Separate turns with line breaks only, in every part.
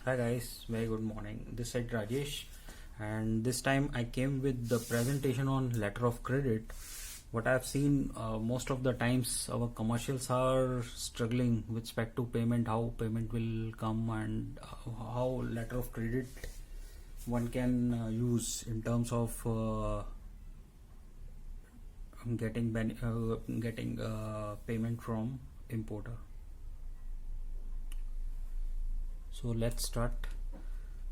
Hi guys, very good morning. This side Rajesh, and this time I came with the presentation on letter of credit. What I've seen most of the times our commercials are struggling with respect to payment, how payment will come, and how letter of credit one can use in terms of getting payment from importer. So let's start.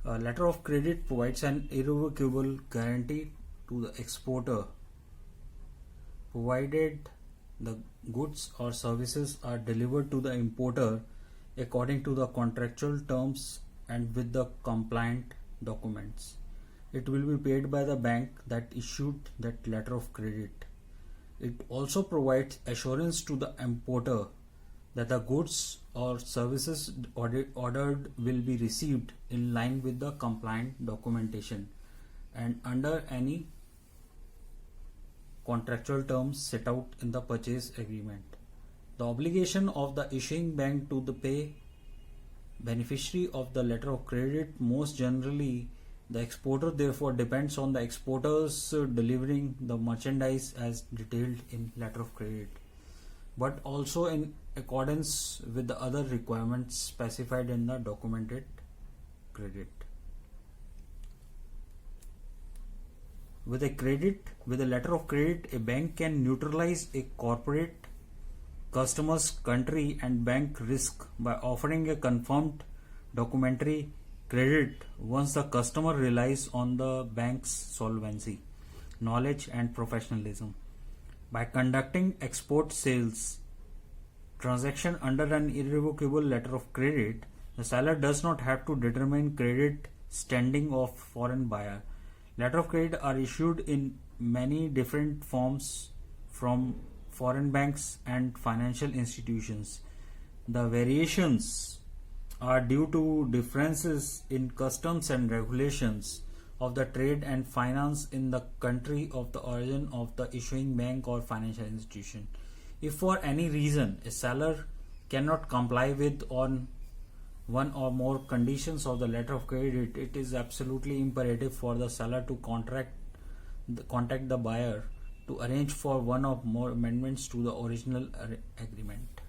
A letter of credit provides an irrevocable guarantee to the exporter provided the goods or services are delivered to the importer according to the contractual terms and with the compliant documents. It will be paid by the bank that issued that letter of credit. It also provides assurance to the importer that the goods or services ordered will be received in line with the compliant documentation and under any contractual terms set out in the purchase agreement. The obligation of the issuing bank to the pay beneficiary of the letter of credit, most generally the exporter, therefore depends on the exporters delivering the merchandise as detailed in letter of credit, but also in accordance with the other requirements specified in the documented credit. With a letter of credit, a bank can neutralize a corporate customer's country and bank risk by offering a confirmed documentary credit once the customer relies on the bank's solvency, knowledge and professionalism. By conducting export sales transaction under an irrevocable letter of credit, the seller does not have to determine credit standing of foreign buyer. Letter of credit are issued in many different forms from foreign banks and financial institutions. The variations are due to differences in customs and regulations of the trade and finance in the country of the origin of the issuing bank or financial institution. If for any reason a seller cannot comply with on one or more conditions of the letter of credit, it is absolutely imperative for the seller to contact the buyer to arrange for one or more amendments to the original agreement.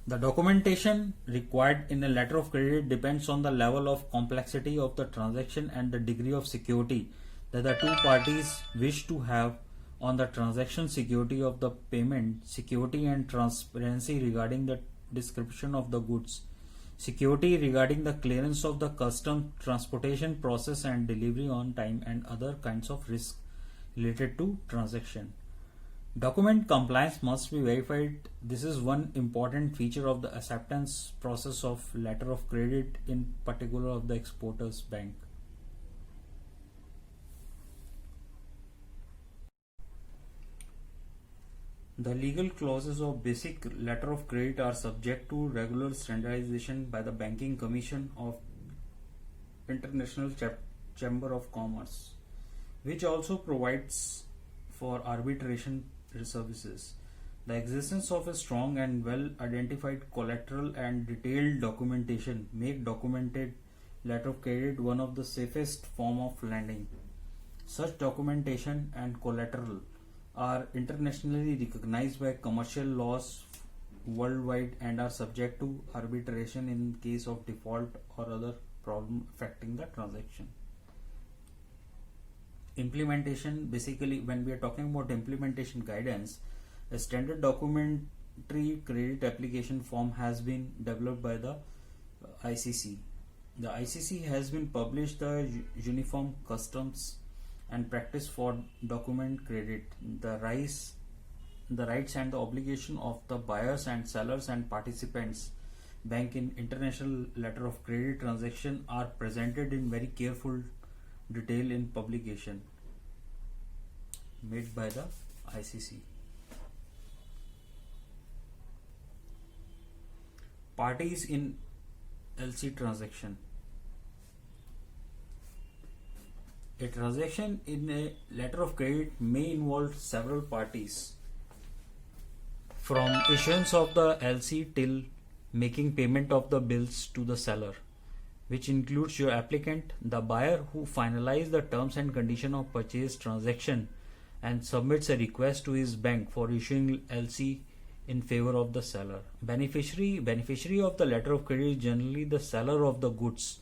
The documentation required in a letter of credit depends on the level of complexity of the transaction and the degree of security that the two parties wish to have on the transaction, security of the payment, security and transparency regarding the description of the goods, security regarding the clearance of the custom, transportation process and delivery on time, and other kinds of risk related to transaction. Document compliance must be verified. This is one important feature of the acceptance process of letter of credit, in particular of the exporter's bank. The legal clauses of basic letter of credit are subject to regular standardization by the Banking Commission of International Chamber of Commerce, which also provides for arbitration services. The existence of a strong and well identified collateral and detailed documentation make documented letter of credit one of the safest form of lending. Such documentation and collateral are internationally recognized by commercial laws worldwide and are subject to arbitration in case of default or other problem affecting the transaction. Implementation, basically when we are talking about implementation guidance, a standard documentary credit application form has been developed by the ICC. The ICC has been published the Uniform Customs and Practice for Document Credit. The rights and the obligation of the buyers and sellers and participants bank in international letter of credit transaction are presented in very careful detail in publication made by the ICC. Parties in LC transaction. A transaction in a letter of credit may involve several parties, from issuance of the LC till making payment of the bills to the seller, which includes your applicant, the buyer who finalizes the terms and condition of purchase transaction and submits a request to his bank for issuing LC in favor of the seller. Beneficiary of the letter of credit is generally the seller of the goods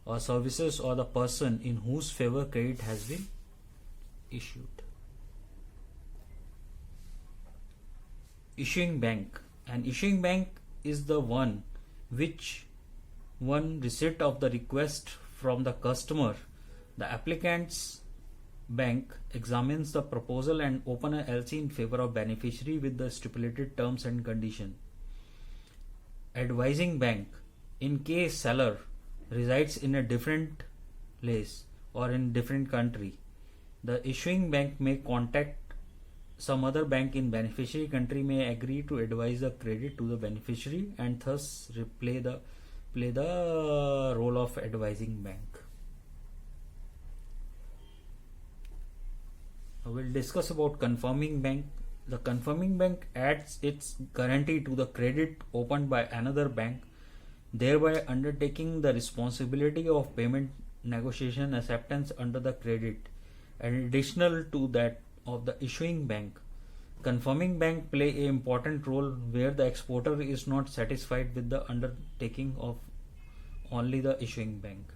or services or the person in whose favor credit has been issued. Issuing bank. An issuing bank is the one which one receipt of the request from the customer, the applicant's bank examines the proposal and open a LC in favor of beneficiary with the stipulated terms and condition. Advising bank. In case seller resides in a different place or in different country, the issuing bank may contact some other bank in beneficiary country, may agree to advise the credit to the beneficiary and thus play the role of advising bank. We'll discuss about confirming bank. The confirming bank adds its guarantee to the credit opened by another bank, thereby undertaking the responsibility of payment, negotiation, acceptance under the credit, and additional to that of the issuing bank. Confirming bank play an important role where the exporter is not satisfied with the undertaking of only the issuing bank.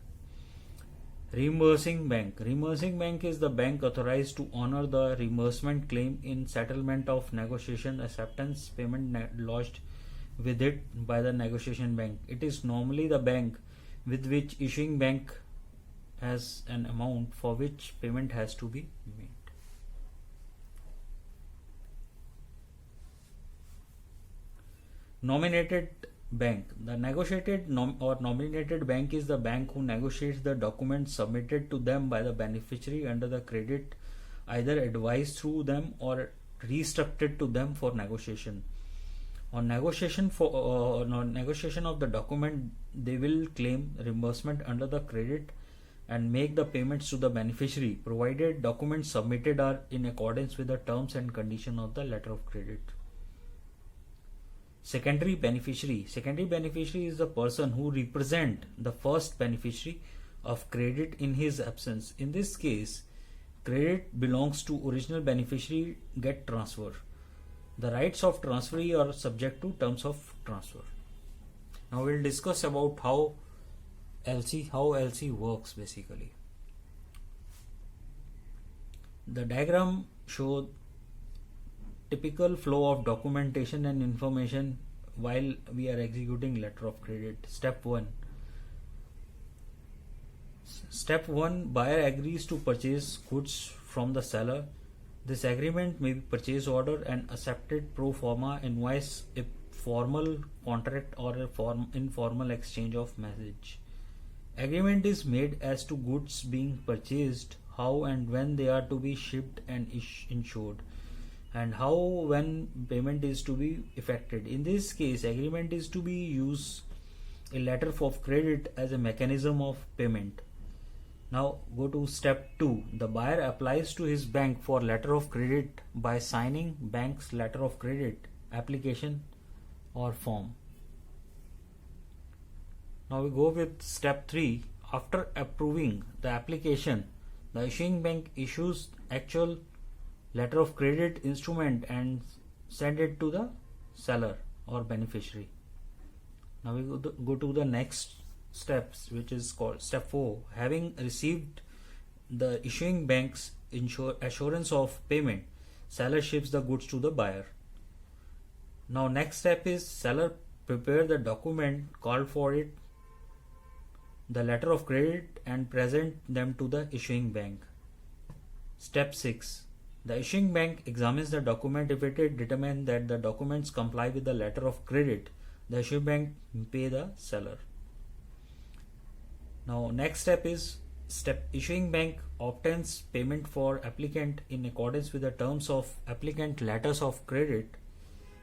Reimbursing bank. Reimbursing bank is the bank authorized to honor the reimbursement claim in settlement of negotiation, acceptance, payment lodged with it by the negotiation bank. It is normally the bank with which issuing bank has an amount for which payment has to be made. Nominated bank. The negotiated or nominated bank is the bank who negotiates the documents submitted to them by the beneficiary under the credit, either advised through them or restructured to them for negotiation. On negotiation of the document, they will claim reimbursement under the credit and make the payments to the beneficiary, provided documents submitted are in accordance with the terms and conditions of the letter of credit. Secondary beneficiary. Secondary beneficiary is the person who represents the first beneficiary of credit in his absence. In this case, credit belongs to original beneficiary get transfer. The rights of transferee are subject to terms of transfer. Now we'll discuss about how LC works basically. The diagram shows typical flow of documentation and information while we are executing letter of credit. Step 1. Buyer agrees to purchase goods from the seller. This agreement may be purchase order and accepted pro forma invoice, a formal contract, or a informal exchange of message. Agreement is made as to goods being purchased, how and when they are to be shipped and insured, and how when payment is to be effected. In this case, agreement is to be used a letter of credit as a mechanism of payment. Now go to step 2. The buyer applies to his bank for letter of credit by signing bank's letter of credit application or form. Now we go with step 3. After approving the application, the issuing bank issues actual letter of credit instrument and send it to the seller or beneficiary. Now we go to the next steps, which is called step 4. Having received the issuing bank's assurance of payment, seller ships the goods to the buyer. Now next step is seller prepare the document called for it, the letter of credit, and present them to the issuing bank. Step 6. The issuing bank examines the document. If it is determined that the documents comply with the letter of credit, the issuing bank pay the seller. Now next step is issuing bank obtains payment for applicant in accordance with the terms of applicant letters of credit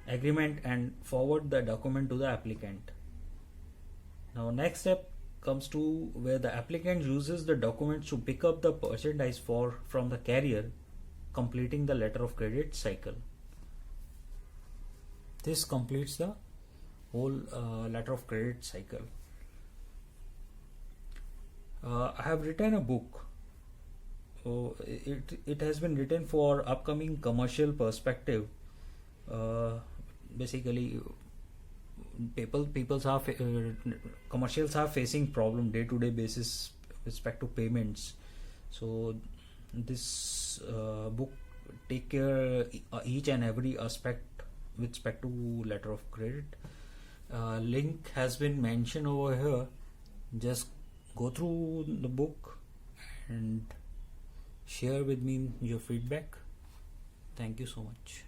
agreement and forward the document to the applicant. Now next step comes to where the applicant uses the documents to pick up the merchandise from the carrier, completing the letter of credit cycle. This completes the whole letter of credit cycle. I have written a book. It has been written for upcoming commercial perspective. Basically, commercials are facing problem day to day basis with respect to payments. So this book take care each and every aspect with respect to letter of credit. Link has been mentioned over here. Just go through the book and share with me your feedback. Thank you so much.